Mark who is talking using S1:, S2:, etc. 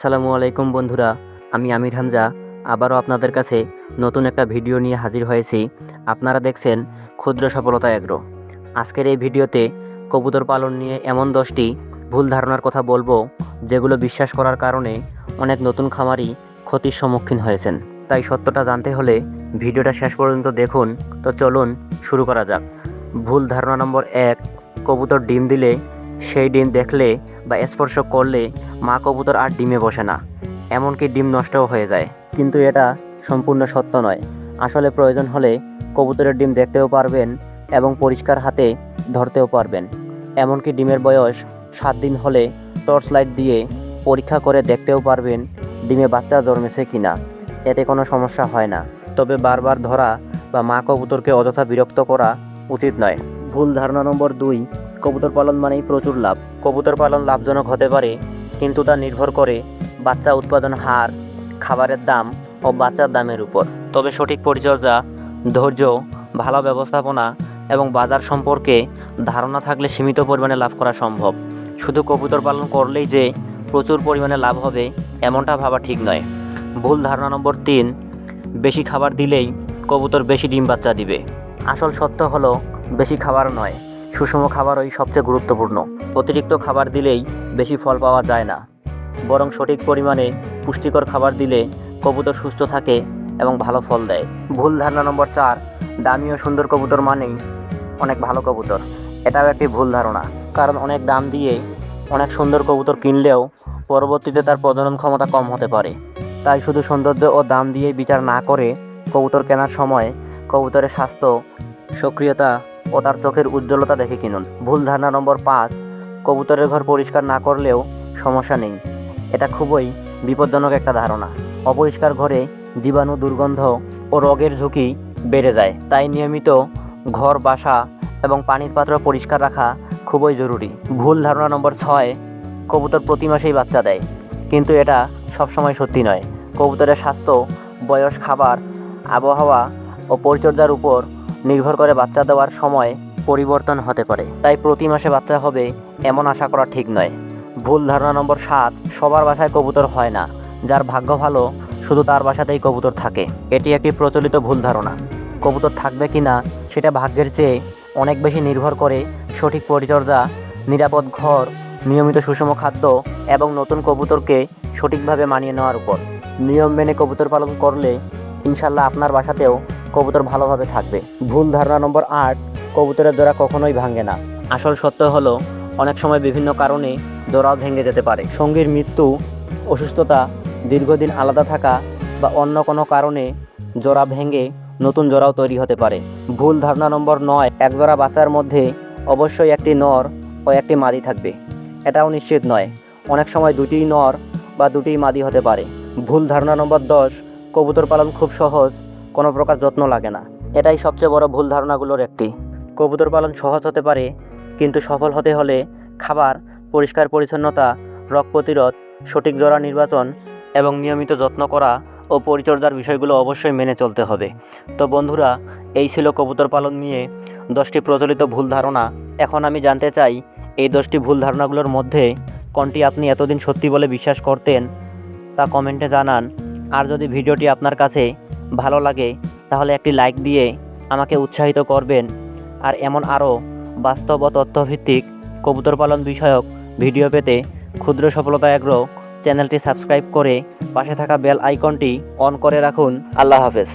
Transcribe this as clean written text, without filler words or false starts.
S1: আসসালামু আলাইকুম বন্ধুরা, আমি আমির হামজা আবারও আপনাদের কাছে নতুন একটা ভিডিও নিয়ে হাজির হয়েছি। আপনারা দেখছেন ক্ষুদ্র সফলতা এগ্রো। আজকের এই ভিডিওতে কবুতর পালন নিয়ে এমন 10টি ভুল ধারণার কথা বলবো, যেগুলো বিশ্বাস করার কারণে অনেক নতুন খামারি ক্ষতির সম্মুখীন হয়েছেন। তাই সত্যটা জানতে হলে ভিডিওটা শেষ পর্যন্ত দেখুন। তো চলুন শুরু করা যাক। ভুল ধারণা নম্বর 1, কবুতর ডিম দিলে সেই ডিম দেখলে বা স্পর্শ করলে মা কবুতর আর ডিমে বসে না, এমনকি ডিম নষ্টও হয়ে যায়। কিন্তু এটা সম্পূর্ণ সত্য নয়। আসলে প্রয়োজন হলে কবুতরের ডিম দেখতেও পারবেন এবং পরিষ্কার হাতে ধরতেও পারবেন। এমনকি ডিমের বয়স 7 দিন হলে টর্চ লাইট দিয়ে পরীক্ষা করে দেখতেও পারবেন ডিমে বাচ্চা জন্মেছে কিনা। এতে কোনো সমস্যা হয় না। তবে বারবার ধরা বা মা কবুতরকে অযথা বিরক্ত করা উচিত নয়। ভুল ধারণা নম্বর 2, কবুতর পালন মানেই প্রচুর লাভ। কবুতর পালন লাভজনক হতে পারে, কিন্তু তা নির্ভর করে বাচ্চা উৎপাদন হার, খাবারের দাম ও বাচ্চার দামের উপর। তবে সঠিক পরিচর্যা, ধৈর্য, ভালো ব্যবস্থাপনা এবং বাজার সম্পর্কে ধারণা থাকলে সীমিত পরিমাণে লাভ করা সম্ভব। শুধু কবুতর পালন করলেই যে প্রচুর পরিমাণে লাভ হবে এমনটা ভাবা ঠিক নয়। ভুল ধারণা নম্বর 3, বেশি খাবার দিলেই কবুতর বেশি ডিম বাচ্চা দিবে। আসল সত্য হলো বেশি খাবার নয়, সুষম খাবারই সবচেয়ে গুরুত্বপূর্ণ। অতিরিক্ত খাবার দিলেই বেশি ফল পাওয়া যায় না, বরং সঠিক পরিমাণে পুষ্টিকর খাবার দিলে কবুতর সুস্থ থাকে এবং ভালো ফল দেয়। ভুল ধারণা নম্বর 4, দামি ও সুন্দর কবুতর মানেই অনেক ভালো কবুতর। এটাও একটি ভুল ধারণা, কারণ অনেক দাম দিয়ে অনেক সুন্দর কবুতর কিনলেও পরবর্তীতে তার প্রজনন ক্ষমতা কম হতে পারে। তাই শুধু সৌন্দর্য ও দাম দিয়ে বিচার না করে কবুতর কেনার সময় কবুতরের স্বাস্থ্য, সক্রিয়তা ও তার চোখের উজ্জ্বলতা দেখে কিনুন। ভুল ধারণা নম্বর 5, কবুতরের ঘর পরিষ্কার না করলেও সমস্যা নেই। এটা খুবই বিপজ্জনক একটা ধারণা। অপরিষ্কার ঘরে জীবাণু, দুর্গন্ধ ও রোগের ঝুঁকি বেড়ে যায়। তাই নিয়মিত ঘর, বাসা এবং পানির পাত্র পরিষ্কার রাখা খুবই জরুরি। ভুল ধারণা নম্বর 6, কবুতর প্রতি মাসেই বাচ্চা দেয়, কিন্তু এটা সবসময় সত্যি নয়। কবুতরের স্বাস্থ্য, বয়স, খাবার, আবহাওয়া ও পরিচর্যার উপর নির্ভর করে বাচ্চা দেওয়ার সময় পরিবর্তন হতে পারে। তাই প্রতি মাসে বাচ্চা হবে এমন আশা করা ঠিক নয়। ভুল ধারণা নম্বর 7, সবার বাসায় কবুতর হয় না। যার ভাগ্য ভালো শুধু তার বাসাতেই কবুতর থাকে। এটি একটি প্রচলিত ভুল ধারণা। কবুতর থাকবে কি না সেটা ভাগ্যের চেয়ে অনেক বেশি নির্ভর করে সঠিক পরিচর্যা, নিরাপদ ঘর, নিয়মিত সুষম খাদ্য এবং নতুন কবুতরকে সঠিকভাবে মানিয়ে নেওয়ার উপর। নিয়ম মেনে কবুতর পালন করলে ইনশাল্লাহ আপনার বাসাতেও কবুতর ভালোভাবে থাকবে। ভুল ধারণা নম্বর 8, কবুতরের জোড়া কখনোই ভাঙে না। আসল সত্য হলো অনেক সময় বিভিন্ন কারণে জোড়াও ভেঙে যেতে পারে। সঙ্গীর মৃত্যু, অসুস্থতা, দীর্ঘদিন আলাদা থাকা বা অন্য কোনো কারণে জোড়া ভেঙে নতুন জোড়াও তৈরি হতে পারে। ভুল ধারণা নম্বর 9, এক জোড়া বাচ্চার মধ্যে অবশ্যই একটি নর ও একটি মাদি থাকবে। এটাও নিশ্চিত নয়। অনেক সময় দুটিই নর বা দুটিই মাদি হতে পারে। ভুল ধারণা নম্বর 10, কবুতর পালন খুব সহজ, কোনো প্রকার যত্ন লাগে না। এটাই সবচেয়ে বড় ভুল ধারণাগুলোর একটি। কবুতর পালন সহজ হতে পারে, কিন্তু সফল হতে হলে খাবার, পরিষ্কার পরিচ্ছন্নতা, রোগ প্রতিরোধ, সঠিক জোড়া নির্বাচন এবং নিয়মিত যত্ন করা ও পরিচর্যার বিষয়গুলো অবশ্যই মেনে চলতে হবে। তো বন্ধুরা, এই ছিল কবুতর পালন নিয়ে 10টি প্রচলিত ভুল ধারণা। এখন আমি জানতে চাই, এই 10টি ভুল ধারণাগুলোর মধ্যে কোনটি আপনি এতদিন সত্যি বলে বিশ্বাস করতেন, তা কমেন্টে জানান। আর যদি ভিডিওটি আপনার কাছে ভালো লাগে তাহলে একটি লাইক দিয়ে আমাকে উৎসাহিত করবেন। আর এমন আরও বাস্তব ও তথ্যভিত্তিক কবুতর পালন বিষয়ক ভিডিও পেতে ক্ষুদ্র সফলতা এগ্রো চ্যানেলটি সাবস্ক্রাইব করে পাশে থাকা বেল আইকনটি অন করে রাখুন। আল্লাহ হাফেজ।